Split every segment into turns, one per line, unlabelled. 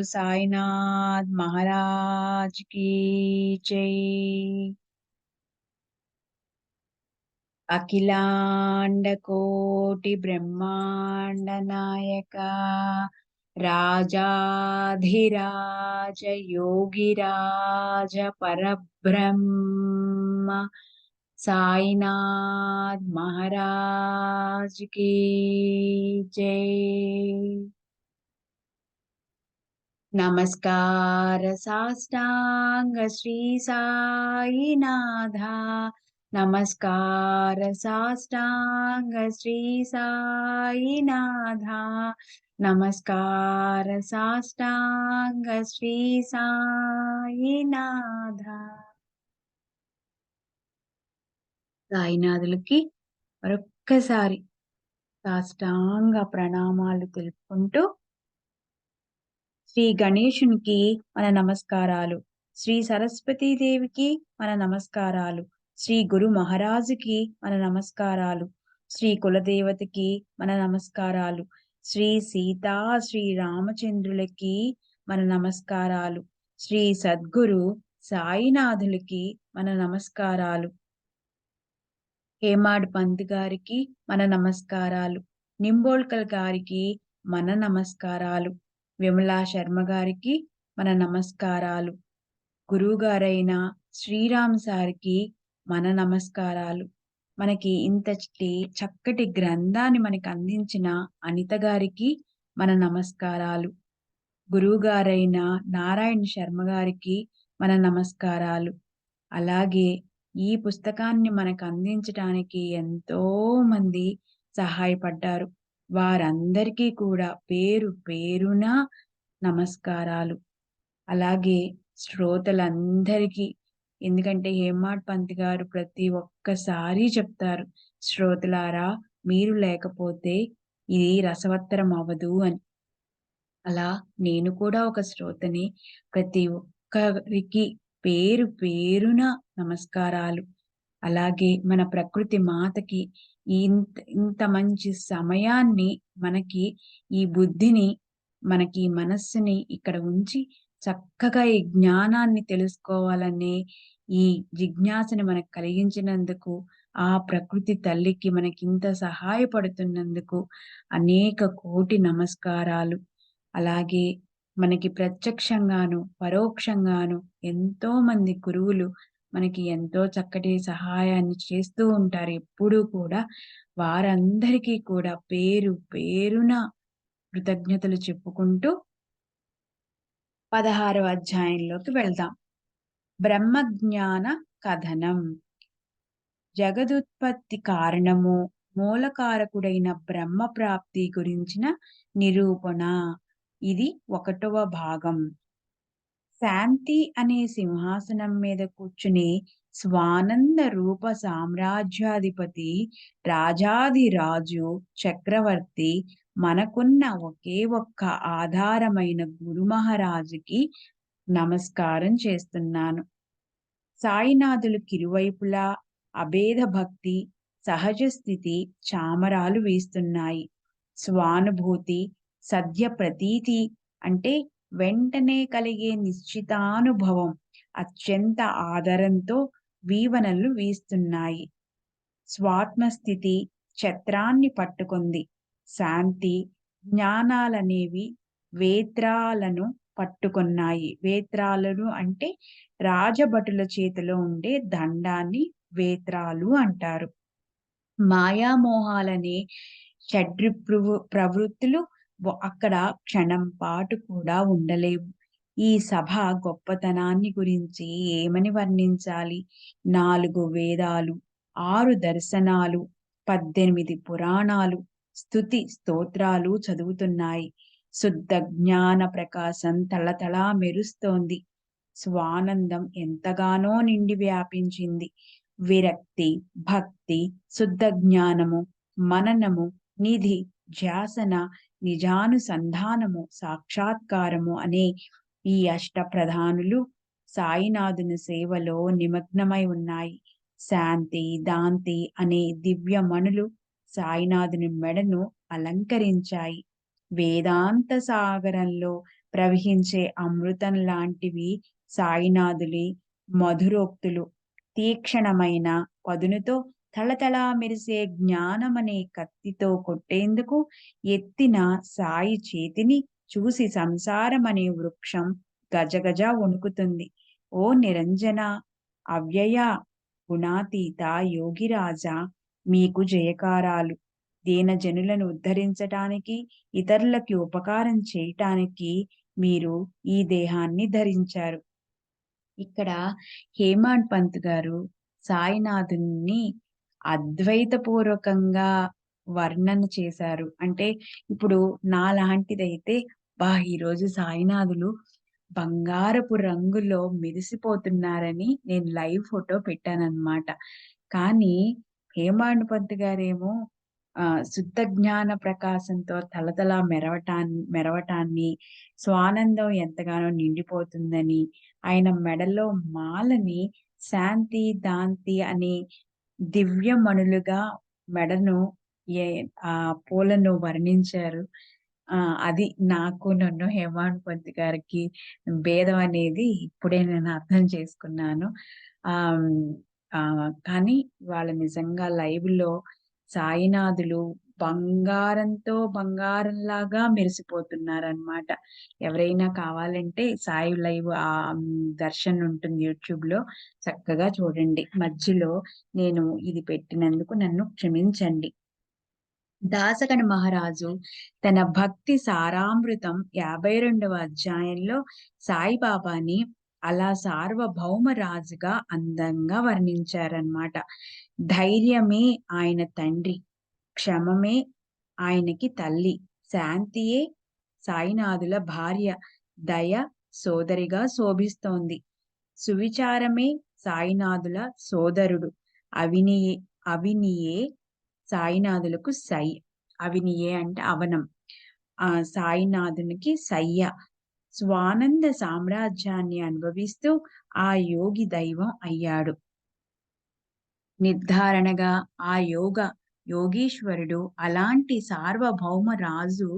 साईनाथ महाराज की जय। अखिलांड कोटि ब्रह्मांड नायका राजाधिराज योगिराज परब्रह्म साईनाथ महाराज की जय। नमस्कार साष्टांग श्री साईनाथा। नमस्कार साष्टांग श्री साईनाथा। नमस्कार साष्टांग श्री साईनाथा। సాయినాథులకి మరొక్కసారి సాష్టాంగ ప్రణామాలు తెలుపుకుంటూ శ్రీ గణేశునికి మన నమస్కారాలు, శ్రీ సరస్వతీదేవికి మన నమస్కారాలు, శ్రీ గురు మహారాజుకి మన నమస్కారాలు, శ్రీ కులదేవతకి మన నమస్కారాలు, శ్రీ సీతా శ్రీ రామచంద్రులకి మన నమస్కారాలు, శ్రీ సద్గురు సాయినాథులకి మన నమస్కారాలు, హేమాడ్ పంత్ గారికి మన నమస్కారాలు, నింబోల్కర్ గారికి మన నమస్కారాలు, విమలా శర్మ గారికి మన నమస్కారాలు, గురువుగారైన శ్రీరామ్ సార్కి మన నమస్కారాలు, మనకి ఇంతటి చక్కటి గ్రంథాన్ని మనకి అందించిన అనిత గారికి మన నమస్కారాలు, గురువుగారైన నారాయణ శర్మ గారికి మన నమస్కారాలు. అలాగే ఈ పుస్తకాన్ని మనకు అందించడానికి ఎంతో మంది సహాయపడ్డారు. వారందరికీ కూడా పేరు పేరున నమస్కారాలు. అలాగే శ్రోతలందరికీ, ఎందుకంటే హేమాడ్ పంత్ గారు ప్రతి ఒక్కసారి చెప్తారు, శ్రోతలారా మీరు లేకపోతే ఇది రసవత్తరం అవ్వదు అని. అలా నేను కూడా ఒక శ్రోతని. ప్రతి ఒక్కరికి పేరు పేరున నమస్కారాలు. అలాగే మన ప్రకృతి మాతకి ఇంత మంచి సమయాన్ని, మనకి ఈ బుద్ధిని, మనకి మనస్సుని ఇక్కడ ఉంచి చక్కగా ఈ జ్ఞానాన్ని తెలుసుకోవాలనే ఈ జిజ్ఞాసని మనకు కలిగించినందుకు, ఆ ప్రకృతి తల్లికి మనకింత సహాయపడుతున్నందుకు అనేక కోటి నమస్కారాలు. అలాగే మనకి ప్రత్యక్షంగాను పరోక్షంగాను ఎంతో మంది గురువులు మనకి ఎంతో చక్కటి సహాయాన్ని చేస్తూ ఉంటారు ఎప్పుడూ కూడా. వారందరికీ కూడా పేరు పేరున కృతజ్ఞతలు చెప్పుకుంటూ 16వ అధ్యాయంలోకి వెళ్దాం. బ్రహ్మజ్ఞాన కథనం. జగదుత్పత్తి కారణము, మూలకారకుడైన బ్రహ్మ ప్రాప్తి గురించిన నిరూపణ. ఇది 1వ భాగం. శాంతి అనే సింహాసనం మీద కూర్చుని స్వానంద రూప సామ్రాజ్యాధిపతి, రాజాధిరాజు, చక్రవర్తి, మనకున్న ఒకే ఒక్క ఆధారమైన గురు మహారాజుకి నమస్కారం చేస్తున్నాను. సాయినాథులకు ఇరువైపులా అభేద భక్తి, సహజ స్థితి చామరాలు వీస్తున్నాయి. స్వానుభూతి, సద్య ప్రతీతి అంటే వెంటనే కలిగే నిశ్చితానుభవం అత్యంత ఆదరంతో వీవనలు వీస్తున్నాయి. స్వాత్మస్థితి ఛత్రాన్ని పట్టుకుంది. శాంతి, జ్ఞానాలనేవి వేత్రాలను పట్టుకున్నాయి. వేత్రాలను అంటే రాజభటుల చేతిలో ఉండే దండాన్ని వేత్రాలు అంటారు. మాయామోహాలనే ప్రవృత్తులు అక్కడ క్షణం పాటు కూడా ఉండలేవు. ఈ సభ గొప్పతనాన్ని గురించి ఏమని వర్ణించాలి? 4 వేదాలు, 6 దర్శనాలు, 18 పురాణాలు, స్తుతి స్తోత్రాలు చదువుతున్నాయి. శుద్ధ జ్ఞాన ప్రకాశం తళతళా మెరుస్తోంది. స్వానందం ఎంతగానో నిండి వ్యాపించింది. విరక్తి, భక్తి, శుద్ధ జ్ఞానము, మననము, నిధి, ధ్యాసన, నిజానుసంధానము, సాక్షాత్కారము అనే ఈ అష్టప్రధానులు సాయినాథుని సేవలో నిమగ్నమై ఉన్నాయి. శాంతి, దాంతి అనే దివ్యమణులు సాయినాథుని మెడను అలంకరించాయి. వేదాంత సాగరంలో ప్రవహించే అమృతం లాంటివి సాయినాథులి మధురోక్తులు. తీక్షణమైన పదునుతో తళతళా మెరిసే జ్ఞానమనే కత్తితో కొట్టేందుకు ఎత్తిన సాయి చేతిని చూసి సంసారమనే వృక్షం గజగజ వణుకుతుంది. ఓ నిరంజన, అవ్యయ, గుణాతీత యోగిరాజా, మీకు జయకారాలు. దీనజనులను ఉద్ధరించటానికి, ఇతరులకి ఉపకారం చేయటానికి మీరు ఈ దేహాన్ని ధరించారు. ఇక్కడ హేమాడ్ పంత్ గారు సాయినాథుని అద్వైతపూర్వకంగా వర్ణన చేశారు. అంటే ఇప్పుడు నాలాంటిదైతే ఈరోజు సాయినాథులు బంగారపు రంగులో మెరిసిపోతున్నారని నేను లైవ్ ఫోటో పెట్టానన్నమాట. కానీ హేమాడ్ పంత్ గారేమో శుద్ధ జ్ఞాన ప్రకాశంతో తళతళ మెరవటాన్ని, స్వానందం ఎంతగానో నిండిపోతుందని, ఆయన మెడలో మాలని శాంతి, దాంతి అనే దివ్యమణులుగా మెడను ఏ పూలను వర్ణించారు. అది నన్ను హేమాడ్ పంత్ గారికి భేదం అనేది ఇప్పుడే నేను అర్థం చేసుకున్నాను. ఆహ్, కానీ వాళ్ళు నిజంగా లైవ్‌లో సాయినాథులు బంగారంతో బంగారంలాగా మెరిసిపోతున్నారనమాట. ఎవరైనా కావాలంటే సాయి లైవ్ దర్శన్ ఉంటుంది యూట్యూబ్‌లో, చక్కగా చూడండి. మధ్యలో నేను ఇది పెట్టినందుకు నన్ను క్షమించండి. దాసగణ మహారాజు తన భక్తి సారామృతం 52వ అధ్యాయంలో సాయిబాబాని అలా సార్వభౌమ రాజుగా అందంగా వర్ణించారన్నమాట. ధైర్యమే ఆయన తండ్రి, క్షమమే ఆయనకి తల్లి, శాంతియే సాయినాథుల భార్య, దయ సోదరిగా శోభిస్తోంది. సువిచారమే సాయినాథుల సోదరుడు, అవినియే అవినియే సాయినాథులకు అవినియే అంటే అవనం. సాయినాథునికి సయ్య. స్వానంద సామ్రాజ్యాన్ని అనుభవిస్తూ ఆ యోగి దైవం అయ్యాడు. నిర్ధారణగా ఆ యోగీశ్వరుడు అలాంటి సార్వభౌమ రాజు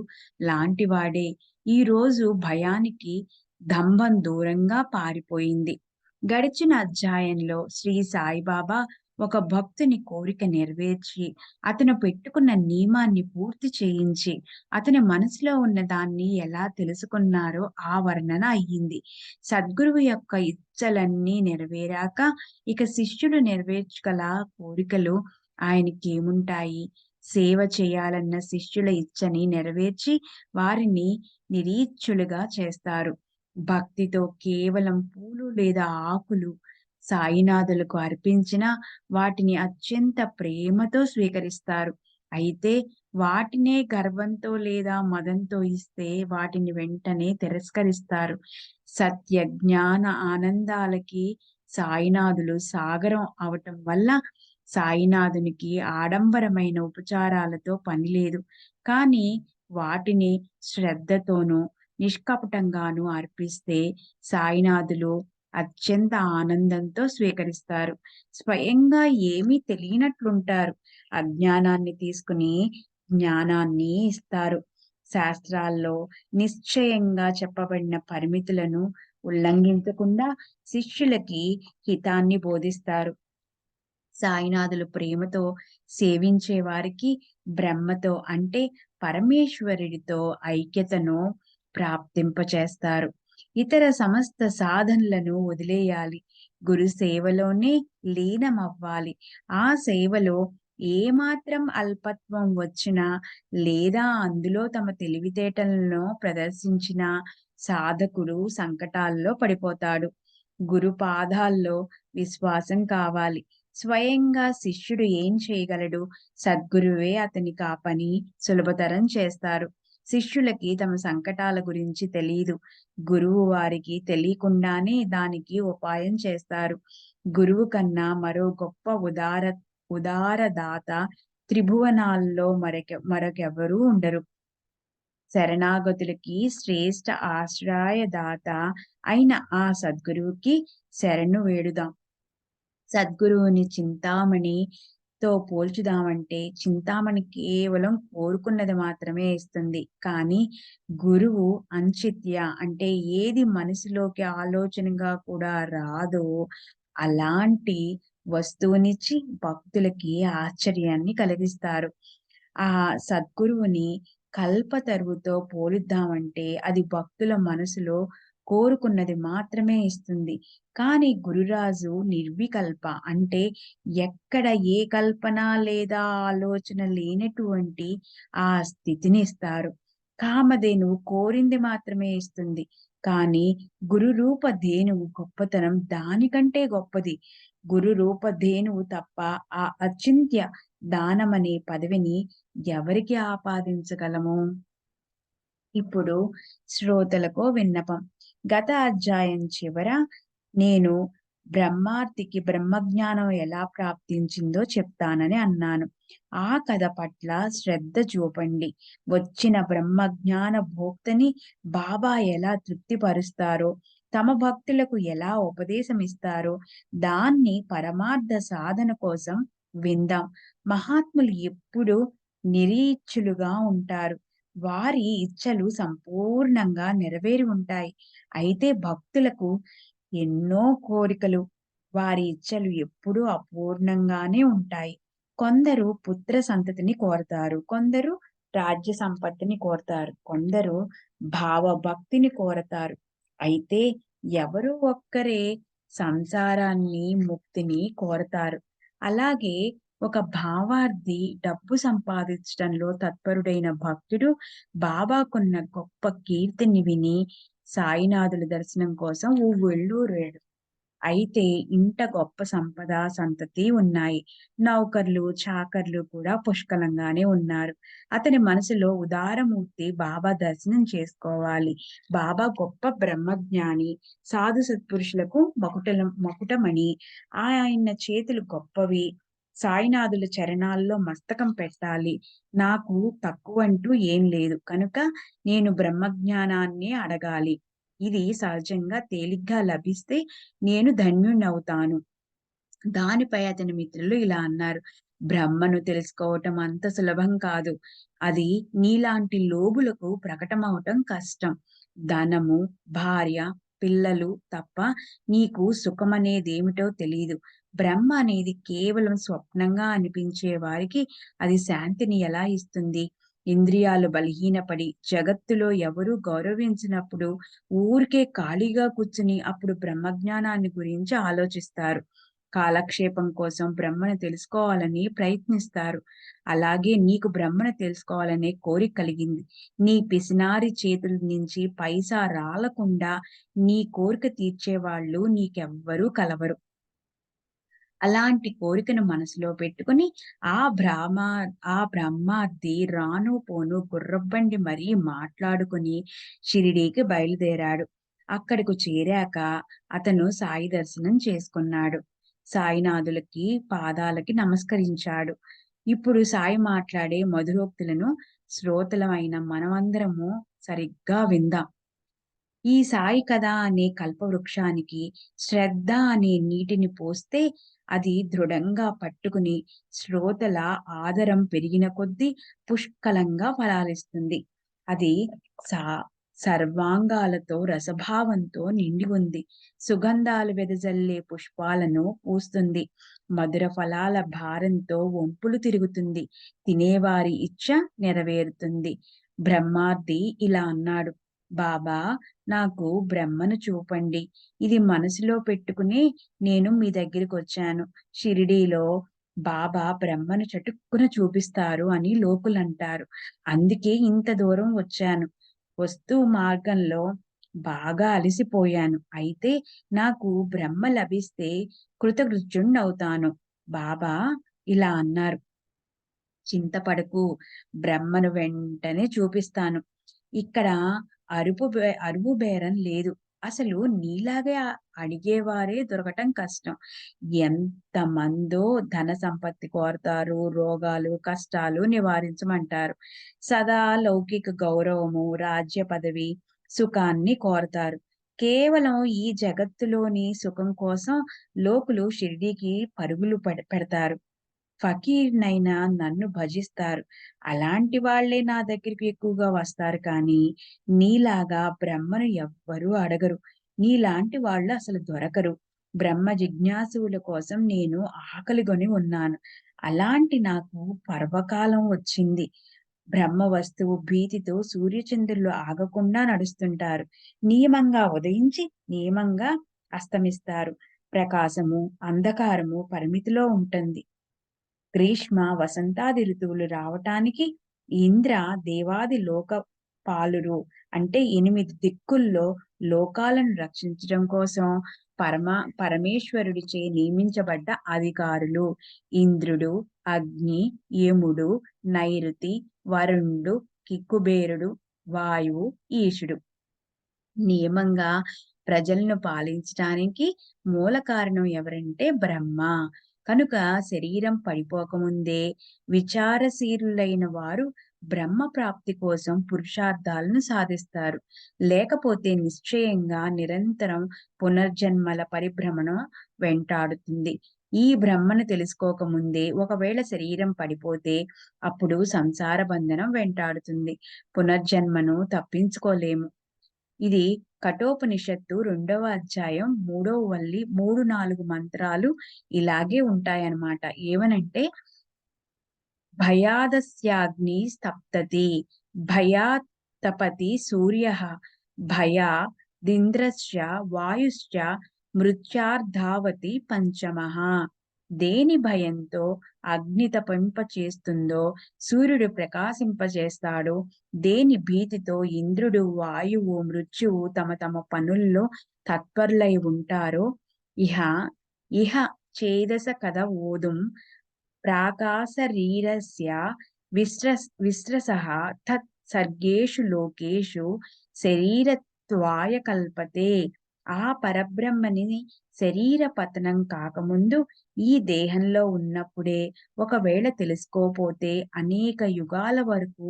లాంటివాడే. ఈరోజు భయానికి దంభం దూరంగా పారిపోయింది. గడిచిన అధ్యాయంలో శ్రీ సాయిబాబా ఒక భక్తుని కోరిక నెరవేర్చి, అతను పెట్టుకున్న నియమాన్ని పూర్తి చేయించి, అతని మనసులో ఉన్న దాన్ని ఎలా తెలుసుకున్నారో ఆ వర్ణన అయ్యింది. సద్గురువు యొక్క ఇచ్చలన్నీ నెరవేరాక ఇక శిష్యుడు నెరవేర్చగల కోరికలు ఆయనకేముంటాయి? సేవ చేయాలన్న శిష్యుల ఇచ్చని నెరవేర్చి వారిని నిరీచ్ఛులుగా చేస్తారు. భక్తితో కేవలం పూలు లేదా ఆకులు సాయినాథులకు అర్పించిన వాటిని అత్యంత ప్రేమతో స్వీకరిస్తారు. అయితే వాటినే గర్వంతో లేదా మదంతో ఇస్తే వాటిని వెంటనే తిరస్కరిస్తారు. సత్య జ్ఞాన ఆనందాలకి సాయినాథులు సాగరం అవటం వల్ల సాయినాథునికి ఆడంబరమైన ఉపచారాలతో పని లేదు. కానీ వాటిని శ్రద్ధతోనూ నిష్కపటంగాను అర్పిస్తే సాయినాథులు అత్యంత ఆనందంతో స్వీకరిస్తారు. స్వయంగా ఏమీ తెలియనట్లుంటారు. అజ్ఞానాన్ని తీసుకుని జ్ఞానాన్ని ఇస్తారు. శాస్త్రాల్లో నిశ్చయంగా చెప్పబడిన పరిమితులను ఉల్లంఘించకుండా శిష్యులకి హితాన్ని బోధిస్తారు. సాయినాథులు ప్రేమతో సేవించే వారికి బ్రహ్మతో అంటే పరమేశ్వరుడితో ఐక్యతను ప్రాప్తింపచేస్తారు. ఇతర సమస్త సాధనలను వదిలేయాలి. గురు సేవలోనే లీనమవ్వాలి. ఆ సేవలో ఏమాత్రం అల్పత్వం వచ్చినా లేదా అందులో తమ తెలివితేటలను ప్రదర్శించిన సాధకుడు సంకటాల్లో పడిపోతాడు. గురు పాదాల్లో విశ్వాసం కావాలి. స్వయంగా శిష్యుడు ఏం చేయగలడు? సద్గురువే అతనికి ఆ పని సులభతరం చేస్తారు. శిష్యులకి తమ సంకటాల గురించి తెలీదు. గురువు వారికి తెలియకుండానే దానికి ఉపాయం చేస్తారు. గురువు కన్నా మరో గొప్ప ఉదారదాత త్రిభువనాల్లో మరొకెవరూ ఉండరు. శరణాగతులకి శ్రేష్ఠ ఆశ్రయదాత అయిన ఆ సద్గురువుకి శరణు వేడుదాం. సద్గురువుని చింతామణి తో పోల్చుదామంటే చింతామణి కేవలం కోరుకున్నది మాత్రమే ఇస్తుంది. కానీ గురువు అంచిత్య అంటే ఏది మనసులోకి ఆలోచనగా కూడా రాదో అలాంటి వస్తువునిచ్చి భక్తులకి ఆశ్చర్యాన్ని కలిగిస్తారు. ఆ సద్గురువుని కల్పతరువుతో పోలుద్దామంటే అది భక్తుల మనసులో కోరుకున్నది మాత్రమే ఇస్తుంది. కానీ గురురాజు నిర్వికల్ప అంటే ఎక్కడ ఏ కల్పన లేదా ఆలోచన లేనటువంటి ఆ స్థితిని ఇస్తారు. కామధేనువు కోరింది మాత్రమే ఇస్తుంది. కానీ గురు రూప ధేనువు గొప్పతనం దానికంటే గొప్పది. గురు రూప ధేనువు తప్ప ఆ అచింత్య దానమనే పదవిని ఎవరికి ఆపాదించగలము? ఇప్పుడు శ్రోతలకో విన్నపం. గత అధ్యాయం చివర నేను బ్రహ్మార్తికి బ్రహ్మజ్ఞానం ఎలా ప్రాప్తించిందో చెప్తానని అన్నాను. ఆ కథ పట్ల శ్రద్ధ చూపండి. వచ్చిన బ్రహ్మజ్ఞాన భోక్తని బాబా ఎలా తృప్తిపరుస్తారో, తమ భక్తులకు ఎలా ఉపదేశమిస్తారో, దాన్ని పరమార్థ సాధన కోసం విందాం. మహాత్ములు ఎప్పుడూ నిరీచ్ఛులుగా ఉంటారు. వారి ఇచ్చలు సంపూర్ణంగా నెరవేరి ఉంటాయి. అయితే భక్తులకు ఎన్నో కోరికలు. వారి ఇచ్చలు ఎప్పుడూ అపూర్ణంగానే ఉంటాయి. కొందరు పుత్ర సంతతిని కోరతారు. కొందరు రాజ్య సంపత్తిని కోరతారు. కొందరు భావభక్తిని కోరతారు. అయితే ఎవరో ఒక్కరే సంసారాన్ని, ముక్తిని కోరతారు. అలాగే ఒక భావార్థి డబ్బు సంపాదించడంలో తత్పరుడైన భక్తుడు బాబాకున్న గొప్ప కీర్తిని విని సాయినాథుల దర్శనం కోసం ఉవ్విళ్ళూరాడు. అయితే ఇంట గొప్ప సంపద, సంతతి ఉన్నాయి. నౌకర్లు, చాకర్లు కూడా పుష్కలంగానే ఉన్నారు. అతని మనసులో ఉదారమూర్తి బాబా దర్శనం చేసుకోవాలి. బాబా గొప్ప బ్రహ్మజ్ఞాని, సాధు సత్పురుషులకు మకుటమణి. ఆయన చేతులు గొప్పవి. సాయినాథుల చరణాల్లో మస్తకం పెట్టాలి. నాకు తక్కువంటూ ఏం లేదు. కనుక నేను బ్రహ్మజ్ఞానాన్నే అడగాలి. ఇది సహజంగా తేలిగ్గా లభిస్తే నేను ధన్యుణ్ణవుతాను. దానిపై అతని మిత్రులు ఇలా అన్నారు. బ్రహ్మను తెలుసుకోవటం అంత సులభం కాదు. అది నీలాంటి లోబులకు ప్రకటమవటం కష్టం. ధనము, భార్య, పిల్లలు తప్ప నీకు సుఖమనేదేమిటో తెలీదు. బ్రహ్మ అనేది కేవలం స్వప్నంగా అనిపించే వారికి అది శాంతిని ఎలా ఇస్తుంది? ఇంద్రియాలు బలహీనపడి జగత్తులో ఎవరూ గౌరవించినప్పుడు ఊరికే ఖాళీగా కూర్చుని అప్పుడు బ్రహ్మజ్ఞానాన్ని గురించి ఆలోచిస్తారు. కాలక్షేపం కోసం బ్రహ్మను తెలుసుకోవాలని ప్రయత్నిస్తారు. అలాగే నీకు బ్రహ్మను తెలుసుకోవాలనే కోరిక కలిగింది. నీ పిసినారి చేతుల నుంచి పైసా రాలకుండా నీ కోరిక తీర్చేవాళ్ళు నీకెవ్వరూ కలవరు. అలాంటి కోరికను మనసులో పెట్టుకుని ఆ బ్రాహ్మ ఆ బ్రహ్మార్ది రాను పోను గుర్రబండి మరీ మాట్లాడుకుని షిరిడీకి బయలుదేరాడు. అక్కడకు చేరాక అతను సాయి దర్శనం చేసుకున్నాడు. సాయినాథులకి పాదాలకి నమస్కరించాడు. ఇప్పుడు సాయి మాట్లాడే మధురోక్తులను శ్రోతలమైన మనమందరము సరిగ్గా విందాం. ఈ సాయి కథ అనే కల్పవృక్షానికి శ్రద్ధ అనే నీటిని పోస్తే అది దృఢంగా పట్టుకుని శ్రోతల ఆదరం పెరిగిన కొద్దీ పుష్కలంగా ఫలాలిస్తుంది. అది సా సర్వాంగాలతో రసభావంతో నిండి ఉంది. సుగంధాలు వెదజల్లే పుష్పాలను పూస్తుంది. మధుర ఫలాల భారంతో వంపులు తిరుగుతుంది. తినేవారి ఇచ్చ నెరవేరుతుంది. బ్రహ్మార్ది ఇలా అన్నాడు. బాబా, నాకు బ్రహ్మను చూపండి. ఇది మనసులో పెట్టుకుని నేను మీ దగ్గరికొచ్చాను. షిరిడీలో బాబా బ్రహ్మను చటుక్కున చూపిస్తారు అని లోకులంటారు. అందుకే ఇంత దూరం వచ్చాను. వస్తూ మార్గంలో బాగా అలసిపోయాను. అయితే నాకు బ్రహ్మ లభిస్తే కృతకృత్యుణ్ణవుతాను. బాబా ఇలా అన్నారు. చింతపడకు, బ్రహ్మను వెంటనే చూపిస్తాను. ఇక్కడ అరువు బేరం లేదు. అసలు నీలాగే అడిగేవారే దొరకటం కష్టం. ఎంతమందో ధన సంపత్తి కోరతారు, రోగాలు, కష్టాలు నివారించమంటారు. సదా లౌకిక గౌరవము, రాజ్య పదవి, సుఖాన్ని కోరతారు. కేవలం ఈ జగత్తులోని సుఖం కోసం లోకులు షిరిడీకి పరుగులు పెడతారు. ఫకీర్‌నైనా నన్ను భజిస్తారు. అలాంటి వాళ్ళే నా దగ్గరికి ఎక్కువగా వస్తారు కానీ, నీలాగా బ్రహ్మను ఎవ్వరూ అడగరు. నీలాంటి వాళ్ళు అసలు దొరకరు. బ్రహ్మ జిజ్ఞాసువుల కోసం నేను ఆకలిగొని ఉన్నాను. అలాంటి నాకు పర్వకాలం వచ్చింది. బ్రహ్మ వస్తువు భీతితో సూర్యచంద్రులు ఆగకుండా నడుస్తుంటారు. నియమంగా ఉదయించి, నియమంగా అస్తమిస్తారు. ప్రకాశము, అంధకారము పరిమితిలో ఉంటుంది. గ్రీష్మ, వసంతాది ఋతువులు రావటానికి ఇంద్ర దేవాది లోకపాలురు అంటే 8 దిక్కుల్లో లోకాలను రక్షించడం కోసం పరమేశ్వరుడిచే నియమించబడ్డ అధికారులు. ఇంద్రుడు, అగ్ని, యముడు, నైరుతి, వరుణుడు, కిక్కుబేరుడు, వాయువు, ఈశుడు. నియమంగా ప్రజలను పాలించటానికి మూల కారణం ఎవరంటే బ్రహ్మ. కనుక శరీరం పడిపోకముందే విచారశీలులైన వారు బ్రహ్మ ప్రాప్తి కోసం పురుషార్థాలను సాధిస్తారు. లేకపోతే నిశ్చయంగా నిరంతరం పునర్జన్మల పరిభ్రమణ వెంటాడుతుంది. ఈ బ్రహ్మను తెలుసుకోకముందే ఒకవేళ శరీరం పడిపోతే అప్పుడు సంసార బంధనం వెంటాడుతుంది. పునర్జన్మను తప్పించుకోలేము. ఇది కఠోపనిషత్తు 2వ అధ్యాయం 3వ వల్లి 3, 4 మంత్రాలు ఇలాగే ఉంటాయన్నమాట. ఏవనంటే భయాదస్యాగ్ని స్తప్తతి, భయాత్ తపతి సూర్యః, భయాదింద్రశ్చ వాయుశ్చ మృత్యార్ధావతి పంచమః. దేని భయంతో అగ్ని తపింపచేస్తుందో సూర్యుడు ప్రకాశింపజేస్తాడో, దేని భీతితో ఇంద్రుడు, వాయువు, మృత్యువు తమ తమ పనుల్లో తత్పరులై ఉంటారో, ఇహ ఇహ ఛేదస కథ ఓదుం ప్రాకాశరీరస్య విశ్రసః తత్ సర్గేషు లోకేషు శరీరత్వాయ కల్పతే. ఆ పరబ్రహ్మని శరీర పతనం కాకముందు ఈ దేహంలో ఉన్నప్పుడే ఒకవేళ తెలుసుకోపోతే అనేక యుగాల వరకు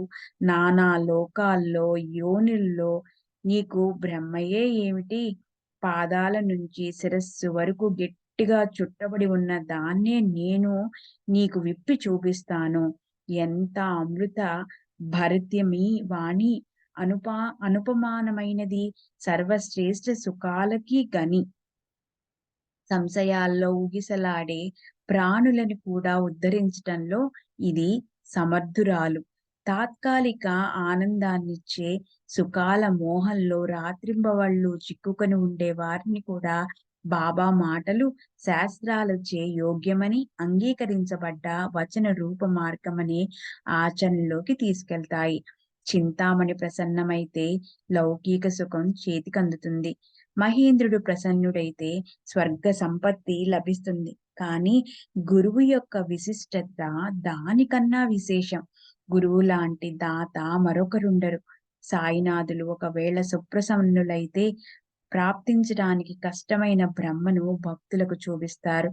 నానా లోకాల్లో, యోనుల్లో నీకు బ్రహ్మయే ఏమిటి? పాదాల నుంచి శిరస్సు వరకు గట్టిగా చుట్టబడి ఉన్న దాన్నే నేను నీకు విప్పి చూపిస్తాను. ఎంత అమృత భరిత్యమీ వాణి, అనుపా అనుపమానమైనది, సర్వశ్రేష్ఠ సుఖాలకి గని. సంశయాల్లో ఊగిసలాడే ప్రాణులను కూడా ఉద్ధరించటంలో ఇది సమర్థురాలు. తాత్కాలిక ఆనందాన్నిచ్చే సుఖాల మోహంలో రాత్రింబవళ్ళు చిక్కుకొని ఉండే వారిని కూడా బాబా మాటలు శాస్త్రాలచే యోగ్యమని అంగీకరించబడ్డ వచన రూప మార్గమనే ఆచరణలోకి తీసుకెళ్తాయి. చింతామణి ప్రసన్నమైతే లౌకిక సుఖం చేతికందుతుంది. మహేంద్రుడు ప్రసన్నుడైతే స్వర్గ సంపత్తి లభిస్తుంది. కానీ గురువు యొక్క విశిష్టత దానికన్నా విశేషం. గురువు లాంటి దాత మరొకరుండరు. సాయినాథులు ఒకవేళ సుప్రసన్నులైతే ప్రాప్తించడానికి కష్టమైన బ్రహ్మను భక్తులకు చూపిస్తారు.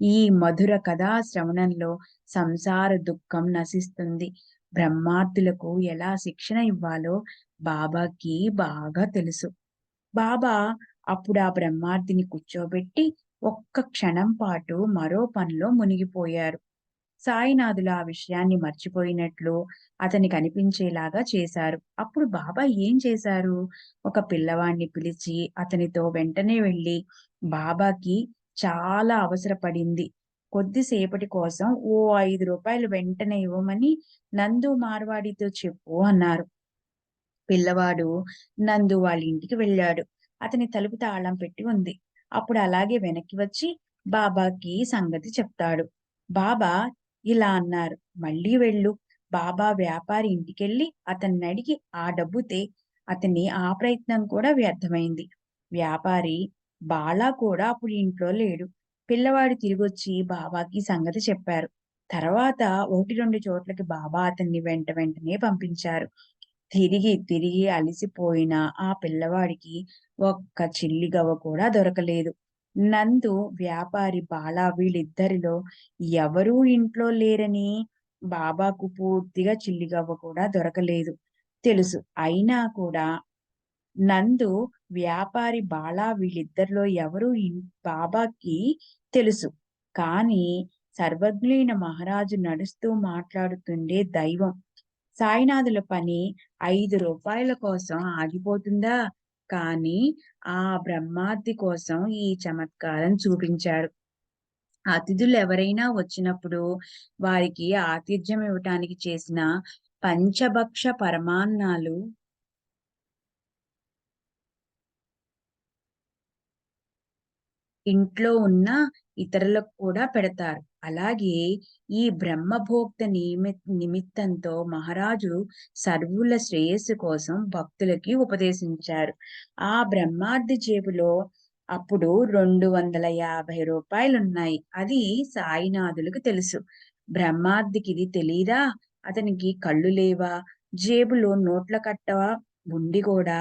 ఈ మధుర కథా శ్రవణంలో సంసార దుఃఖం నశిస్తుంది. బ్రహ్మార్థులకు ఎలా శిక్షణ ఇవ్వాలో బాబాకి బాగా తెలుసు. బాబా అప్పుడు ఆ బ్రహ్మార్దిని కూర్చోబెట్టి ఒక్క క్షణం పాటు మరో పనిలో మునిగిపోయారు. సాయినాథులు ఆ విషయాన్ని మర్చిపోయినట్లు అతనికి అనిపించేలాగా చేశారు. అప్పుడు బాబా ఏం చేశారు? ఒక పిల్లవాడిని పిలిచి అతనితో వెంటనే వెళ్లి బాబాకి చాలా అవసరపడింది. కొద్దిసేపటి కోసం ఓ ₹5 వెంటనే ఇవ్వమని నందు మార్వాడితో చెప్పు అన్నారు. పిల్లవాడు నందు వాళ్ళ ఇంటికి వెళ్ళాడు. అతని తలుపు తాళం పెట్టి ఉంది. అప్పుడు అలాగే వెనక్కి వచ్చి బాబాకి సంగతి చెప్తాడు. బాబా ఇలా అన్నారు, మళ్ళీ వెళ్ళు. బాబా వ్యాపారి ఇంటికెళ్ళి అతన్నడిగి ఆ డబ్బు తే. అతని ఆ ప్రయత్నం కూడా వ్యర్థమైంది. వ్యాపారి బాలా కూడా అప్పుడు ఇంట్లో లేడు. పిల్లవాడు తిరిగొచ్చి బాబాకి సంగతి చెప్పారు. తర్వాత 1, 2 చోట్లకి బాబా అతన్ని వెంటనే పంపించారు. తిరిగి తిరిగి అలిసిపోయిన ఆ పిల్లవాడికి ఒక్క చిల్లిగవ్వ కూడా దొరకలేదు. నందు, వ్యాపారి బాల వీళ్ళిద్దరిలో ఎవరూ ఇంట్లో లేరని బాబాకు పూర్తిగా చిల్లిగవ్వ కూడా దొరకలేదు తెలుసు. అయినా కూడా నందు, వ్యాపారి బాల వీళ్ళిద్దరిలో ఎవరు బాబాకి తెలుసు. కానీ సర్వజ్ఞులైన మహారాజు నడుస్తూ మాట్లాడుతుండే దైవం. సాయినాథుల పని రూ. 5 కోసం ఆగిపోతుందా? కానీ ఆ బ్రహ్మార్ది కోసం ఈ చమత్కారం చూపించాడు. అతిథులెవరైనా వచ్చినప్పుడు వారికి ఆతిథ్యం ఇవ్వటానికి చేసిన పంచభక్ష పరమాన్నాలు ఇంట్లో ఉన్న ఇతరులకు కూడా పెడతారు. అలాగే ఈ బ్రహ్మభోక్త నిమిత్తంతో మహారాజు సర్వుల శ్రేయస్సు కోసం భక్తులకి ఉపదేశించారు. ఆ బ్రహ్మార్ది జేబులో అప్పుడు రూ. 250 అది సాయినాథులకు తెలుసు. బ్రహ్మార్దికిది తెలీదా? అతనికి కళ్ళు లేవా? జేబులో నోట్ల కట్ట ఉండి కూడా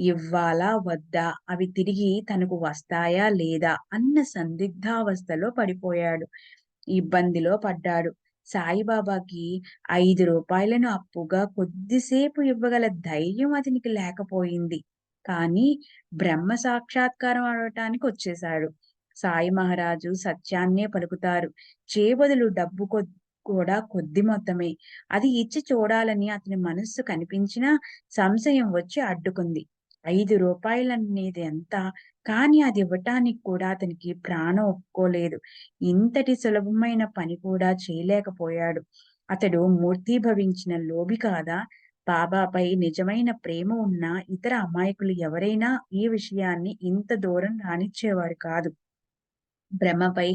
ఇవ్వాలా? వద్దా? అవి తిరిగి తనకు వస్తాయా? లేదా? అన్న సందిగ్ధావస్థలో పడిపోయాడు. ఇబ్బందిలో పడ్డాడు. సాయిబాబాకి రూ. 5 అప్పుగా కొద్దిసేపు ఇవ్వగల ధైర్యం అతనికి లేకపోయింది. కానీ బ్రహ్మ సాక్షాత్కారం అడగటానికి వచ్చేశాడు. సాయి మహారాజు సత్యాన్నే పలుకుతారు. చేబదులు డబ్బు కూడా కొద్ది మొత్తమే. అది ఇచ్చి చూడాలని అతని మనస్సు కనిపించినా సంశయం వచ్చి అడ్డుకుంది. రూ. 5 ఎంత? కానీ అది ఇవ్వటానికి కూడా అతనికి ప్రాణం ఒప్పుకోలేదు. ఇంతటి సులభమైన పని కూడా చేయలేకపోయాడు. అతడు మూర్తీభవించిన లోభి కాదా? బాబాపై నిజమైన ప్రేమ ఉన్న ఇతర అమాయకులు ఎవరైనా ఈ విషయాన్ని ఇంత దూరం రానిచ్చేవారు కాదు. భ్రమపై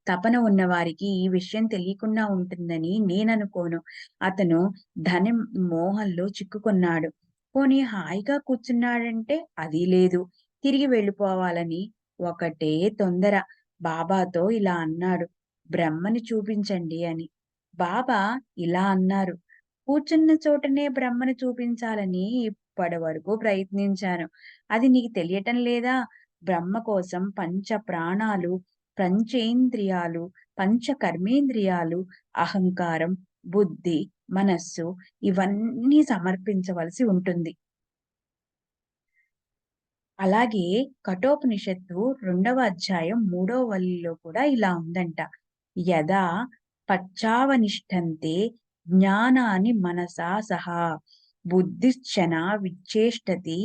తపన ఉన్నవారికి ఈ విషయం తెలియకుండా ఉంటుందని నేననుకోను. అతను ధనం మోహంలో చిక్కుకున్నాడు. పోనీ హాయిగా కూర్చున్నాడంటే అదీ లేదు. తిరిగి వెళ్ళిపోవాలని ఒకటే తొందర. బాబాతో ఇలా అన్నాడు, బ్రహ్మని చూపించండి అని. బాబా ఇలా అన్నారు, కూర్చున్న చోటనే బ్రహ్మని చూపించాలని ఇప్పటి వరకు ప్రయత్నించాను. అది నీకు తెలియటం లేదా? బ్రహ్మ కోసం పంచ ప్రాణాలు, పంచేంద్రియాలు, పంచ కర్మేంద్రియాలు, అహంకారం, బుద్ధి, మనస్సు ఇవన్నీ సమర్పించవలసి ఉంటుంది. అలాగే కఠోపనిషత్తు 2వ అధ్యాయం 3వ వల్లిలో కూడా ఇలా ఉందంట. యదా పచ్చావనిష్టంతే జ్ఞానాని మనసా సహా బుద్ధిశ్చన విచ్చేష్టతి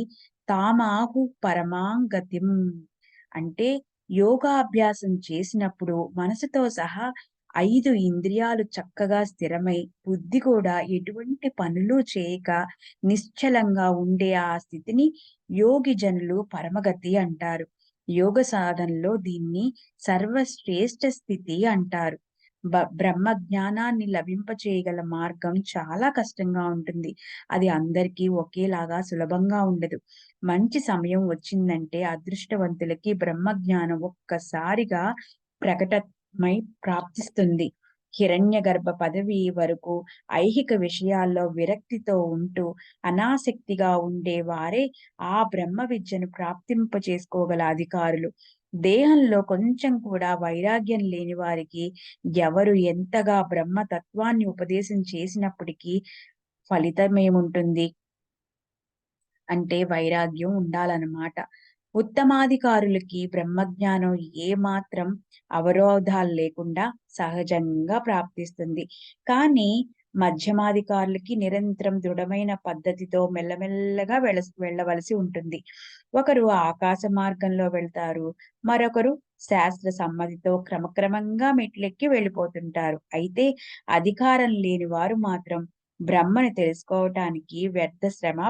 తామాహు పరమాంగతిం. అంటే యోగాభ్యాసం చేసినప్పుడు మనసుతో సహా 5 ఇంద్రియాలు చక్కగా స్థిరమై బుద్ధి కూడా ఎటువంటి పనులు చేయక నిశ్చలంగా ఉండే ఆ స్థితిని యోగి జనులు పరమగతి అంటారు. యోగ సాధనలో దీన్ని సర్వశ్రేష్ఠ స్థితి అంటారు. బ్రహ్మ జ్ఞానాన్ని లభింపచేయగల మార్గం చాలా కష్టంగా ఉంటుంది. అది అందరికీ ఒకేలాగా సులభంగా ఉండదు. మంచి సమయం వచ్చిందంటే అదృష్టవంతులకి బ్రహ్మ జ్ఞానం ఒక్కసారిగా ప్రకటమై ప్రాప్తిస్తుంది. హిరణ్యగర్భ పదవి వరకు ఐహిక విషయాల్లో విరక్తితో ఉంటూ అనాసక్తిగా ఉండే వారే ఆ బ్రహ్మ విద్యను ప్రాప్తింప చేసుకోగల అధికారులు. దేహంలో కొంచెం కూడా వైరాగ్యం లేని వారికి ఎవరు ఎంతగా బ్రహ్మ తత్వాన్ని ఉపదేశం చేసినప్పటికీ ఫలితమేముంటుంది? అంటే వైరాగ్యం ఉండాలన్నమాట. ఉత్తమాధికారులకి బ్రహ్మజ్ఞానం ఏమాత్రం అవరోధాలు లేకుండా సహజంగా ప్రాప్తిస్తుంది. కానీ మధ్యమాధికారులకి నిరంతరం దృఢమైన పద్ధతితో మెల్లమెల్లగా వెళ్ళవలసి ఉంటుంది. ఒకరు ఆకాశ మార్గంలో వెళ్తారు. మరొకరు శాస్త్ర సమ్మతితో క్రమక్రమంగా మెట్లెక్కి వెళ్ళిపోతుంటారు. అయితే అధికారం లేని వారు మాత్రం బ్రహ్మని తెలుసుకోవటానికి వ్యర్థ శ్రమ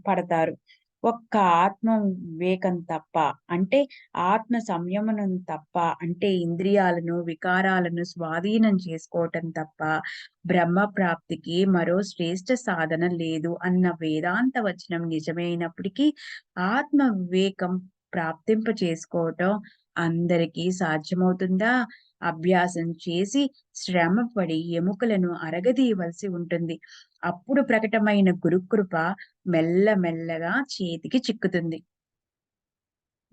పడతారు. ఒక్క ఆత్మ వివేకం తప్ప, అంటే ఆత్మ సంయమనం తప్ప, అంటే ఇంద్రియాలను, వికారాలను స్వాధీనం చేసుకోవటం తప్ప బ్రహ్మ ప్రాప్తికి మరో శ్రేష్ఠ సాధన లేదు అన్న వేదాంత వచనం నిజమైనప్పటికీ ఆత్మ వివేకం ప్రాప్తింప చేసుకోవటం అందరికీ సాధ్యమవుతుందా? అభ్యాసం చేసి శ్రమపడి ఎముకలను అరగదీయవలసి ఉంటుంది. అప్పుడు ప్రకటమైన గురుకృప మెల్లమెల్లగా చేతికి చిక్కుతుంది.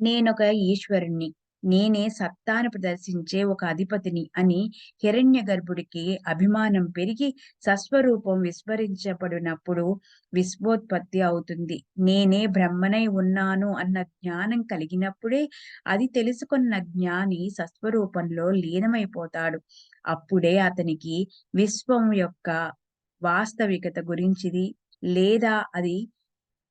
నేనొక ఈశ్వరుణ్ణి, నేనే సత్తాను ప్రదర్శించే ఒక అధిపతిని అని హిరణ్యగర్భుడికి అభిమానం పెరిగి సస్వరూపం విస్మరించబడినప్పుడు విశ్వోత్పత్తి అవుతుంది. నేనే బ్రహ్మనై ఉన్నాను అన్న జ్ఞానం కలిగినప్పుడే అది తెలుసుకున్న జ్ఞాని సస్వరూపంలో లీనమైపోతాడు. అప్పుడే అతనికి విశ్వం యొక్క వాస్తవికత గురించిది లేదా అది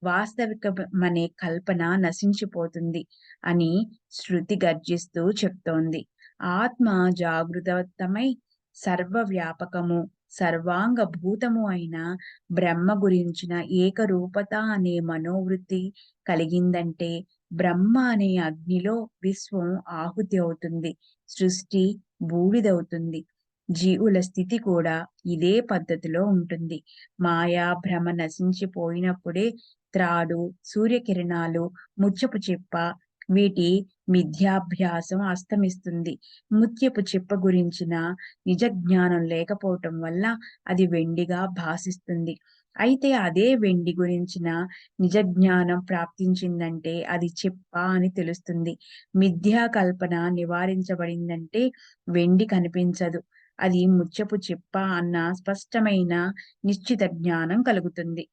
వాస్తవికమనే కల్పన నశించిపోతుంది అని శృతి గర్జిస్తూ చెప్తోంది. ఆత్మ జాగృతమై సర్వవ్యాపకము, సర్వాంగభూతము అయిన బ్రహ్మ గురించిన ఏకరూపత అనే మనోవృత్తి కలిగిందంటే బ్రహ్మ అనే అగ్నిలో విశ్వం ఆహుతి అవుతుంది. సృష్టి బూడిదవుతుంది. జీవుల స్థితి కూడా ఇదే పద్ధతిలో ఉంటుంది. మాయా భ్రమ నశించిపోయినప్పుడే త్రాడు, సూర్యకిరణాలు, ముత్యపు చిప్ప వీటి మిథ్యాభ్యాసం అస్తమిస్తుంది. ముత్యపు చిప్ప గురించిన నిజ జ్ఞానం లేకపోవటం వల్ల అది వెండిగా భాసిస్తుంది. అయితే అదే వెండి గురించిన నిజ జ్ఞానం ప్రాప్తించిందంటే అది చిప్ప అని తెలుస్తుంది. మిథ్యా కల్పన నివారించబడిందంటే వెండి కనిపించదు. అది ముత్యపు చిప్ప అన్న స్పష్టమైన నిశ్చిత జ్ఞానం కలుగుతుంది.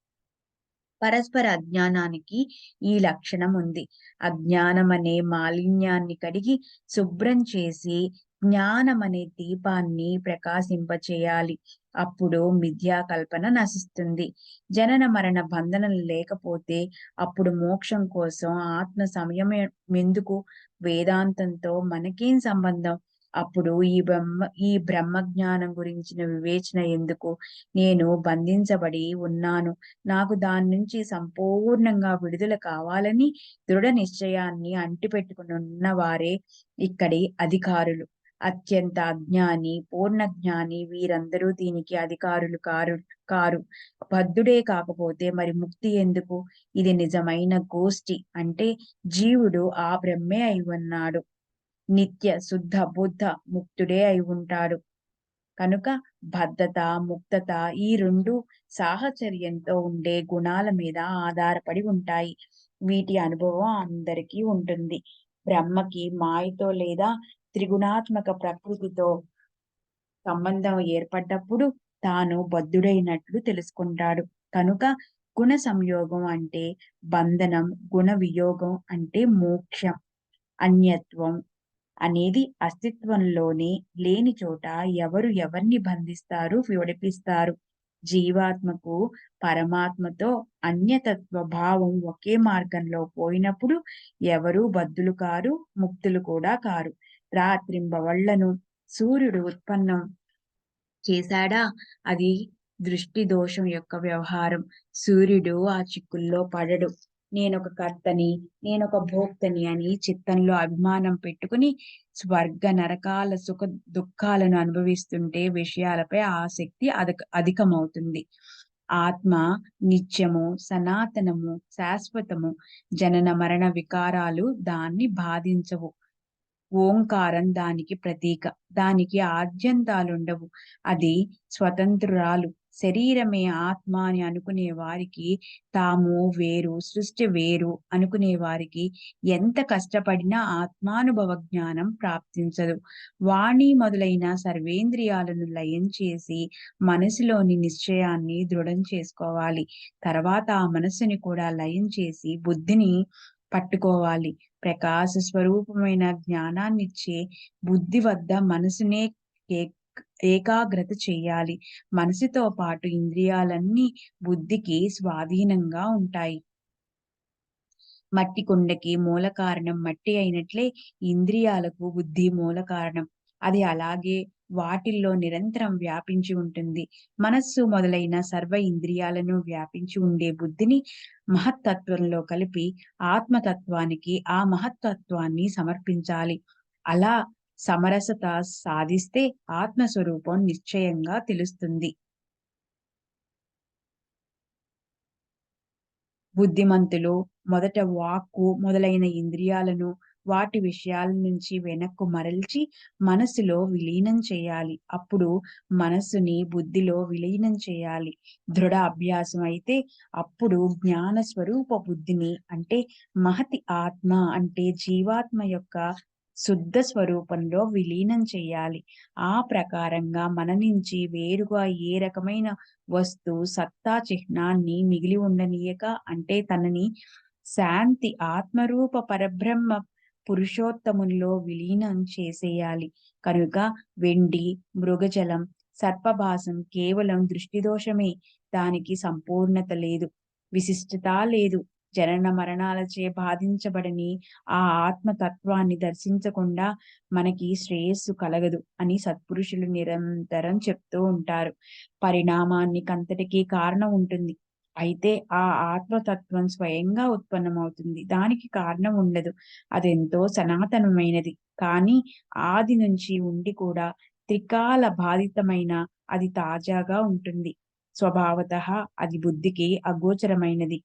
పరస్పర అజ్ఞానానికి ఈ లక్షణం ఉంది. అజ్ఞానమనే మాలిన్యాన్ని కడిగి శుభ్రం చేసి జ్ఞానమనే దీపాన్ని ప్రకాశింపచేయాలి. అప్పుడు మిథ్యా కల్పన నశిస్తుంది. జనన మరణ బంధనలు లేకపోతే అప్పుడు మోక్షం కోసం ఆత్మ సంయమమెందుకు? వేదాంతంతో మనకేం సంబంధం? అప్పుడు ఈ బ్రహ్మ జ్ఞానం గురించిన వివేచన ఎందుకు? నేను బంధించబడి ఉన్నాను. నాకు దాని నుంచి సంపూర్ణంగా విడుదల కావాలని దృఢ నిశ్చయాన్ని అంటిపెట్టుకునున్న వారే ఇక్కడి అధికారులు. అత్యంత అజ్ఞాని, పూర్ణ జ్ఞాని వీరందరూ దీనికి అధికారులు కారు. బద్ధుడే కాకపోతే మరి ముక్తి ఎందుకు? ఇది నిజమైన గోష్ఠి. అంటే జీవుడు ఆ బ్రహ్మే అయి ఉన్నాడు. నిత్య శుద్ధ బుద్ధ ముక్తుడే అయి ఉంటాడు. కనుక బద్ధత, ముక్తత ఈ రెండు సాహచర్యంతో ఉండే గుణాల మీద ఆధారపడి ఉంటాయి. వీటి అనుభవం అందరికీ ఉంటుంది. బ్రహ్మకి మాయతో లేదా త్రిగుణాత్మక ప్రకృతితో సంబంధం ఏర్పడ్డప్పుడు తాను బద్ధుడైనట్లు తెలుసుకుంటాడు. కనుక గుణ సంయోగం అంటే బంధనం, గుణ వియోగం అంటే మోక్షం. అన్యత్వం అనేది అస్తిత్వంలోనే లేని చోట ఎవరు ఎవరిని బంధిస్తారు, విడిపిస్తారు? జీవాత్మకు పరమాత్మతో అన్యతత్వ భావం ఒకే మార్గంలో పోయినప్పుడు ఎవరూ బద్ధులు కారు, ముక్తులు కూడా కారు. రాత్రింబవళ్లను సూర్యుడు ఉత్పన్నం చేశాడా? అది దృష్టి దోషం యొక్క వ్యవహారం. సూర్యుడు ఆ చిక్కుల్లో పడడు. నేనొక కర్తని, నేనొక భోక్తని అని చిత్తంలో అభిమానం పెట్టుకుని స్వర్గ నరకాల సుఖ దుఃఖాలను అనుభవిస్తుంటే విషయాలపై ఆసక్తి అధికమవుతుంది. ఆత్మ నిత్యము, సనాతనము, శాశ్వతము. జనన మరణ వికారాలు దాన్ని బాధించవు. ఓంకారం దానికి ప్రతీక. దానికి ఆద్యంతాలుండవు. అది స్వతంత్రురాలు. శరీరమే ఆత్మ అని అనుకునే వారికి, తాము వేరు, సృష్టి వేరు అనుకునే వారికి ఎంత కష్టపడినా ఆత్మానుభవ జ్ఞానం ప్రాప్తించదు. వాణి మొదలైన సర్వేంద్రియాలను లయం చేసి మనసులోని నిశ్చయాన్ని దృఢం చేసుకోవాలి. తర్వాత ఆ మనసుని కూడా లయం చేసి బుద్ధిని పట్టుకోవాలి. ప్రకాశ స్వరూపమైన జ్ఞానాన్నిచ్చే బుద్ధి వద్ద మనసునే ఏకాగ్రత చెయ్యాలి. మనసుతో పాటు ఇంద్రియాలన్నీ బుద్ధికి స్వాధీనంగా ఉంటాయి. మట్టి కుండకి మూల కారణం మట్టి అయినట్లే ఇంద్రియాలకు బుద్ధి మూల కారణం. అది అలాగే వాటిల్లో నిరంతరం వ్యాపించి ఉంటుంది. మనస్సు మొదలైన సర్వ ఇంద్రియాలను వ్యాపించి ఉండే బుద్ధిని మహత్తత్వంలో కలిపి ఆత్మతత్వానికి ఆ మహత్తత్వాన్ని సమర్పించాలి. అలా సమరసత సాధిస్తే ఆత్మస్వరూపం నిశ్చయంగా తెలుస్తుంది. బుద్ధిమంతులు మొదట వాక్కు మొదలైన ఇంద్రియాలను వాటి విషయాల నుంచి వెనక్కు మరల్చి మనసులో విలీనం చేయాలి. అప్పుడు మనస్సుని బుద్ధిలో విలీనం చేయాలి. దృఢ అభ్యాసం అయితే అప్పుడు జ్ఞాన స్వరూప బుద్ధిని అంటే మహతి ఆత్మ అంటే జీవాత్మ యొక్క శుద్ధ స్వరూపంలో విలీనం చేయాలి. ఆ ప్రకారంగా మన నుంచి వేరుగా ఏ రకమైన సత్తా చిహ్నాన్ని మిగిలి ఉండనీయక అంటే తనని శాంతి ఆత్మరూప పరబ్రహ్మ పురుషోత్తమునిలో విలీనం చేసేయాలి. కనుక వెండి, మృగజలం, సర్పభాసం కేవలం దృష్టిదోషమే. దానికి సంపూర్ణత లేదు, విశిష్టత లేదు. జనన మరణాలచే బాధించబడని ఆ ఆత్మతత్వాన్ని దర్శించకుండా మనకి శ్రేయస్సు కలగదు అని సత్పురుషులు నిరంతరం చెప్తూ ఉంటారు. పరిణామాన్ని కంతటికీ కారణం ఉంటుంది. అయితే ఆ ఆత్మతత్వం స్వయంగా ఉత్పన్నమవుతుంది. దానికి కారణం ఉండదు. అదెంతో సనాతనమైనది. కానీ ఆది నుంచి ఉండి కూడా త్రికాల బాధితమైన అది తాజాగా ఉంటుంది. స్వభావతః అది బుద్ధికి అగోచరమైనది.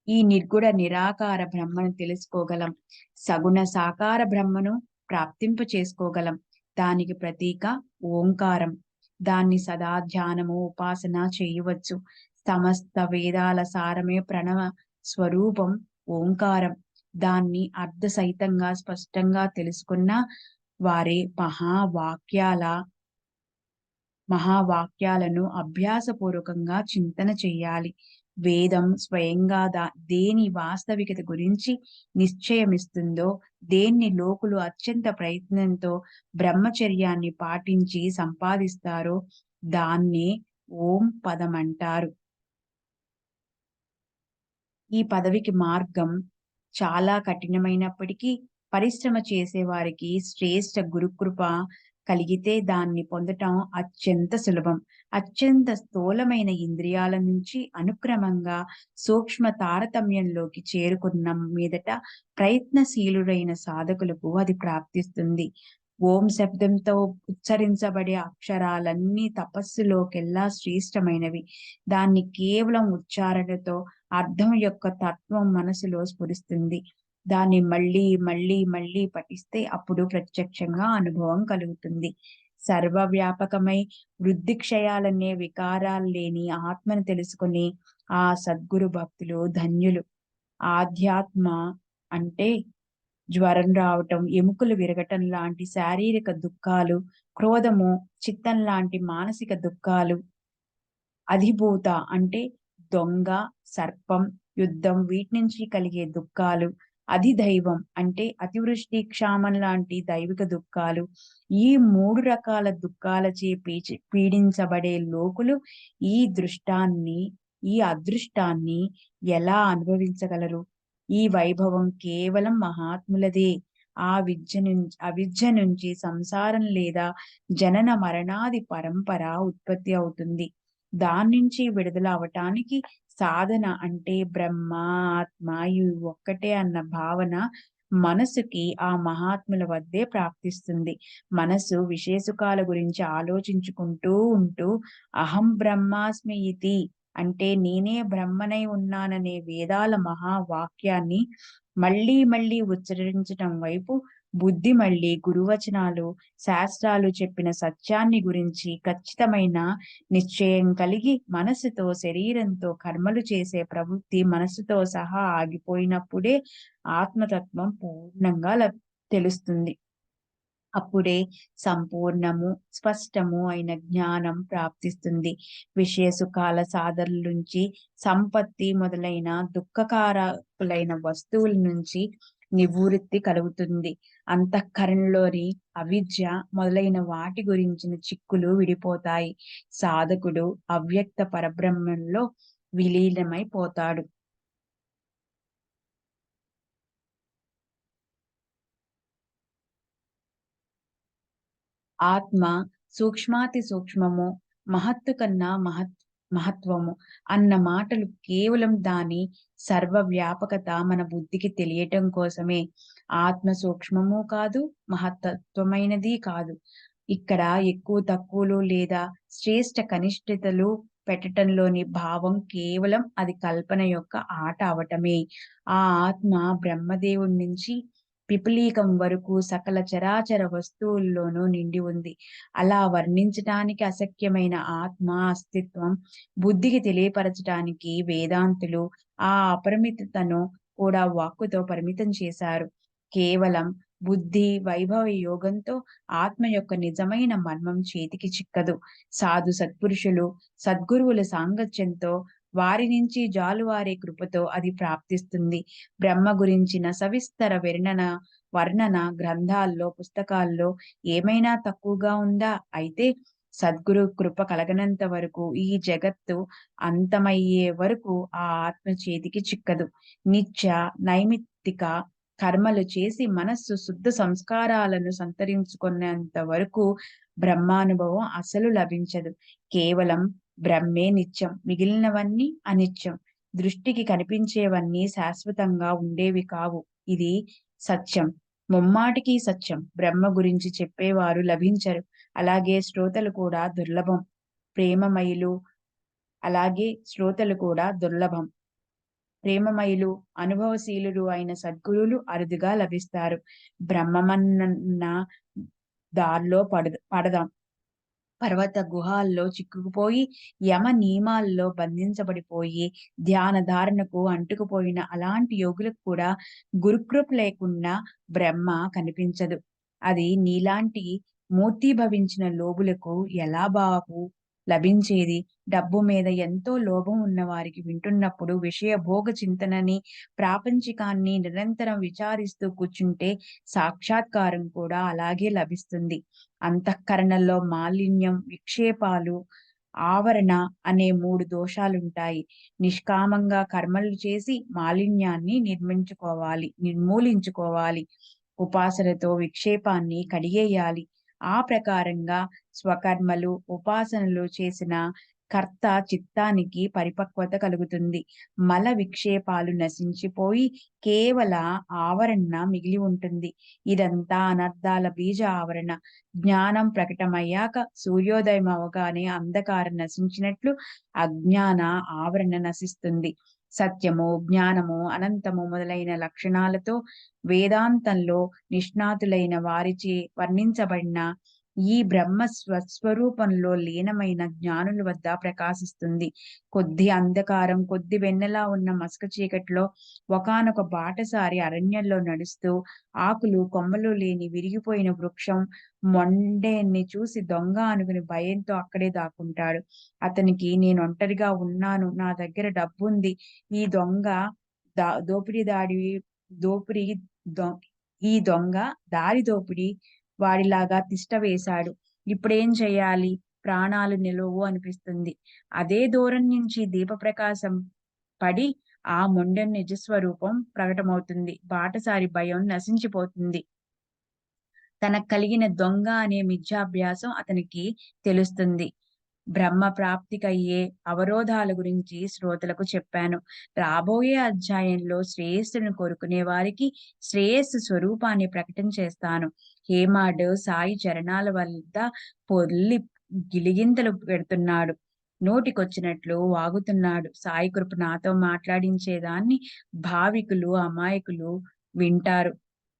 ఈ నిర్గుణ నిరాకార బ్రహ్మను తెలుసుకోగలం. సగుణ సాకార బ్రహ్మను ప్రాప్తింప చేసుకోగలం. దానికి ప్రతీక ఓంకారం. దాన్ని సదా ధ్యానము, ఉపాసన చేయవచ్చు. సమస్త వేదాల సారమే ప్రణవ స్వరూపం ఓంకారం. దాన్ని అర్థసహితంగా స్పష్టంగా తెలుసుకున్న వారే మహావాక్యాలను అభ్యాసపూర్వకంగా చింతన చెయ్యాలి. వేదం స్వయంగా దేని వాస్తవికత గురించి నిశ్చయమిస్తుందో, దేన్ని లోకులు అత్యంత ప్రయత్నంతో బ్రహ్మచర్యాన్ని పాటించి సంపాదిస్తారో దాన్నే ఓం పదమంటారు. ఈ పదవికి మార్గం చాలా కఠినమైనప్పటికీ పరిశ్రమ చేసేవారికి శ్రేష్ఠ గురుకృప కలిగితే దాన్ని పొందటం అత్యంత సులభం. అత్యంత స్థూలమైన ఇంద్రియాల నుంచి అనుక్రమంగా సూక్ష్మ తారతమ్యంలోకి చేరుకున్న మీదట ప్రయత్నశీలురైన సాధకులకు అది ప్రాప్తిస్తుంది. ఓం శబ్దంతో ఉచ్చరించబడే అక్షరాలన్నీ తపస్సులోకెల్లా శ్రేష్టమైనవి. దాన్ని కేవలం ఉచ్చారణతో అర్థం యొక్క తత్వం మనసులో స్ఫురిస్తుంది. దాన్ని మళ్ళీ మళ్ళీ మళ్ళీ పఠిస్తే అప్పుడు ప్రత్యక్షంగా అనుభవం కలుగుతుంది. సర్వవ్యాపకమై వృద్ధి క్షయాలనే వికారాలు లేని ఆత్మను తెలుసుకుని ఆ సద్గురు భక్తులు ధన్యులు. ఆధ్యాత్మ అంటే జ్వరం రావటం, ఎముకలు విరగటం లాంటి శారీరక దుఃఖాలు, క్రోధము, చిత్తం లాంటి మానసిక దుఃఖాలు, అధిభూత అంటే దొంగ, సర్పం, యుద్ధం వీటి నుంచి కలిగే దుఃఖాలు, అధిదైవం అంటే అతివృష్టి, క్షామం లాంటి దైవిక దుఃఖాలు. ఈ 3 రకాల దుఃఖాలచే పీడించబడే లోకులు ఈ అదృష్టాన్ని ఎలా అనుభవించగలరు? ఈ వైభవం కేవలం మహాత్ములదే. అవిద్య నుంచి సంసారం లేదా జనన మరణాది పరంపర ఉత్పత్తి అవుతుంది. దాన్నించి విడుదల అవటానికి సాధన అంటే బ్రహ్మ, ఆత్మ ఇవి ఒక్కటే అన్న భావన మనసుకి ఆ మహాత్ముల వద్దే ప్రాప్తిస్తుంది. మనసు విషయసుఖాల గురించి ఆలోచించుకుంటూ ఉంటూ అహం బ్రహ్మాస్మి ఇతి అంటే నేనే బ్రహ్మనై ఉన్నాననే వేదాల మహావాక్యాన్ని మళ్ళీ మళ్ళీ ఉచ్చరించటం వైపు బుద్ధి మళ్ళీ గురువచనాలు, శాస్త్రాలు చెప్పిన సత్యాన్ని గురించి ఖచ్చితమైన నిశ్చయం కలిగి మనసుతో, శరీరంతో కర్మలు చేసే ప్రవృత్తి మనసుతో సహా ఆగిపోయినప్పుడే ఆత్మతత్వం పూర్ణంగా తెలుస్తుంది. అప్పుడే సంపూర్ణము, స్పష్టము అయిన జ్ఞానం ప్రాప్తిస్తుంది. విషయ సుఖాల సాధనల నుంచి, సంపత్తి మొదలైన దుఃఖకారకులైన వస్తువుల నుంచి నివృత్తి కలుగుతుంది. అంతఃకరణలోని అవిద్య మొదలైన వాటి గురించిన చిక్కులు విడిపోతాయి. సాధకుడు అవ్యక్త పరబ్రహ్మంలో విలీనమైపోతాడు. ఆత్మ సూక్ష్మాతి సూక్ష్మము, మహత్తు కన్నా మహత్వము అన్న మాటలు కేవలం దాని సర్వవ్యాపకత మన బుద్ధికి తెలియటం కోసమే. ఆత్మ సూక్ష్మము కాదు, మహత్తత్వమైనది కాదు. ఇక్కడ ఎక్కువ తక్కువలు లేదా శ్రేష్ట కనిష్ఠతలు పెట్టటంలోని భావం కేవలం అది కల్పన యొక్క ఆట అవటమే. ఆ ఆత్మ బ్రహ్మదేవుడి నుంచి పిపలీకం వరకు సకల చరాచర వస్తువుల్లోనూ నిండి ఉంది. అలా వర్ణించటానికి అశక్యమైన ఆత్మ అస్తిత్వం బుద్ధికి తెలియపరచటానికి వేదాంతులు ఆ అపరిమితతను కూడా వాక్కుతో పరిమితం చేశారు. కేవలం బుద్ధి వైభవ యోగంతో ఆత్మ యొక్క నిజమైన మర్మం చేతికి చిక్కదు. సద్గురువుల సాంగత్యంతో వారి నుంచి జాలువారే కృపతో అది ప్రాప్తిస్తుంది. బ్రహ్మ గురించిన సవిస్తర వర్ణన గ్రంథాల్లో, పుస్తకాల్లో ఏమైనా తక్కువగా ఉందా? అయితే సద్గురు కృప కలగనంత వరకు ఈ జగత్తు అంతమయ్యే వరకు ఆ ఆత్మ చేతికి చిక్కదు. నిత్య నైమిత్తిక కర్మలు చేసి మనస్సు శుద్ధ సంస్కారాలను సంతరించుకునేంత వరకు బ్రహ్మానుభవం అసలు లభించదు. కేవలం బ్రహ్మే నిత్యం, మిగిలినవన్నీ అనిత్యం. దృష్టికి కనిపించేవన్నీ శాశ్వతంగా ఉండేవి కావు. ఇది సత్యం, ముమ్మాటికి సత్యం. బ్రహ్మ గురించి చెప్పేవారు లభించరు. అలాగే శ్రోతలు కూడా దుర్లభం. ప్రేమమయులు అలాగే శ్రోతలు కూడా దుర్లభం. ప్రేమమయులు, అనుభవశీలురు అయిన సద్గురువులు అరుదుగా లభిస్తారు. బ్రహ్మమన్న దారిలో పడదాం. పర్వత గుహాల్లో చిక్కుకుపోయి, యమ నియమాల్లో బంధించబడిపోయి, ధ్యాన ధారణకు అంటుకుపోయిన అలాంటి యోగులకు కూడా గురుకృప లేకుండా బ్రహ్మ కనిపించదు. అది నీలాంటి మూర్తీభవించిన లోబులకు ఎలా బాపు లభించేది? డబ్బు మీద ఎంతో లోభం ఉన్న వారికి వింటున్నప్పుడు విషయ భోగ చింతనని, ప్రాపంచికాన్ని నిరంతరం విచారిస్తూ కూర్చుంటే సాక్షాత్కారం కూడా అలాగే లభిస్తుంది. అంతఃకరణలో మాలిన్యం, విక్షేపాలు, ఆవరణ అనే 3 దోషాలుంటాయి. నిష్కామంగా కర్మలు చేసి మాలిన్యాన్ని నిర్మూలించుకోవాలి. ఉపాసనతో విక్షేపాన్ని కడిగేయాలి. ఆ ప్రకారంగా స్వకర్మలు, ఉపాసనలు చేసిన కర్త చిత్తానికి పరిపక్వత కలుగుతుంది. మల విక్షేపాలు నశించిపోయి కేవల ఆవరణ మిగిలి ఉంటుంది. ఇదంతా అనర్థాల బీజ ఆవరణ. జ్ఞానం ప్రకటమయ్యాక సూర్యోదయం అవగానే అంధకారం నశించినట్లు అజ్ఞాన ఆవరణ నశిస్తుంది. సత్యము, జ్ఞానము, అనంతము మొదలైన లక్షణాలతో వేదాంతంలో నిష్ణాతులైన వారిచే వర్ణించబడిన ఈ బ్రహ్మ స్వస్వరూపంలో లీనమైన జ్ఞానుల వద్ద ప్రకాశిస్తుంది. కొద్ది అంధకారం, కొద్ది వెన్నెలా ఉన్న మసక చీకటిలో ఒకానొక బాటసారి అరణ్యంలో నడుస్తూ ఆకులు కొమ్మలు లేని విరిగిపోయిన వృక్షం మొండేన్ని చూసి దొంగ అనుకుని భయంతో అక్కడే దాక్కుంటాడు. అతనికి నేను ఒంటరిగా ఉన్నాను, నా దగ్గర డబ్బుంది, ఈ దొంగ దోపిడి ఈ దొంగ దారి దోపిడి వాడిలాగా తిష్ట వేశాడు. ఇప్పుడేం చెయ్యాలి? ప్రాణాలు నిలువు అనిపిస్తుంది. అదే దూరం నుంచి దీపప్రకాశం పడి ఆ మొండెం నిజస్వరూపం ప్రకటమవుతుంది. బాటసారి భయం నశించిపోతుంది. తనకు కలిగిన దొంగ అనే మిథ్యాభ్యాసం అతనికి తెలుస్తుంది. బ్రహ్మ ప్రాప్తికయ్యే అవరోధాల గురించి శ్రోతలకు చెప్పాను. రాబోయే అధ్యాయంలో శ్రేయస్సును కోరుకునే వారికి శ్రేయస్సు స్వరూపాన్ని ప్రకటన చేస్తాను. హేమాడ్ సాయి చరణాల వద్ద పొర్లి గిలిగింతలు పెడుతున్నాడు. నోటికొచ్చినట్లు వాగుతున్నాడు. సాయి కృప నాతో మాట్లాడించేదాన్ని భావికులు, అమాయకులు వింటారు.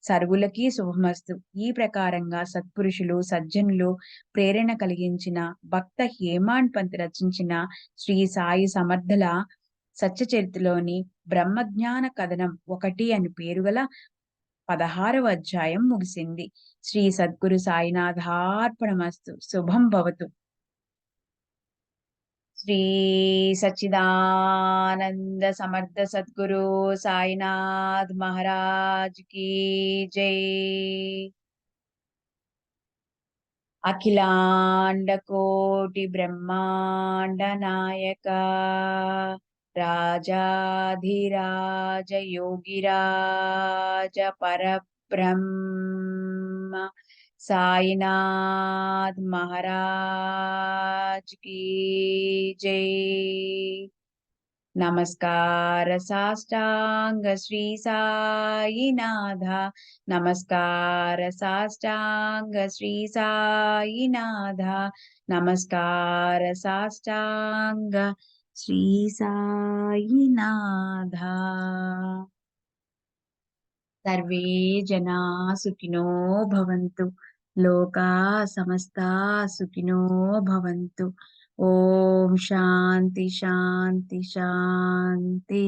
సర్వులకి శుభమస్తు. ఈ ప్రకారంగా సత్పురుషులు, సజ్జనులు ప్రేరణ కలిగించిన భక్త హేమాడ్ పంత్ రచించిన శ్రీ సాయి సమర్థుల సత్యచరిత్రలోని బ్రహ్మజ్ఞాన కథనం 1 అని పేరుగల 16వ అధ్యాయం ముగిసింది. శ్రీ సద్గురు సాయినాథార్పణమస్తు. శుభం భవతు. శ్రీ సచ్చిదానంద సమర్థ సద్గురు సాయినాథ్ మహారాజ్ की जय। అఖిలాండ కోటి బ్రహ్మాండ నాయక రాజాధిరాజ యోగిరాజ పరబ్రహ్మ సాయినాథ్ మహారాజ్ की जय। నమస్కార సాష్టాంగ శ్రీ సాయినాథ, నమస్కార సాష్టాంగ శ్రీ సాయినాథ, నమస్కార సాష్టాంగ శ్రీ సాయినాథ। సర్వే జనా సుఖినో భవంతు, లోకా సమస్తా సుఖినో భవంతు। ఓం శాంతి శాంతి శాంతి।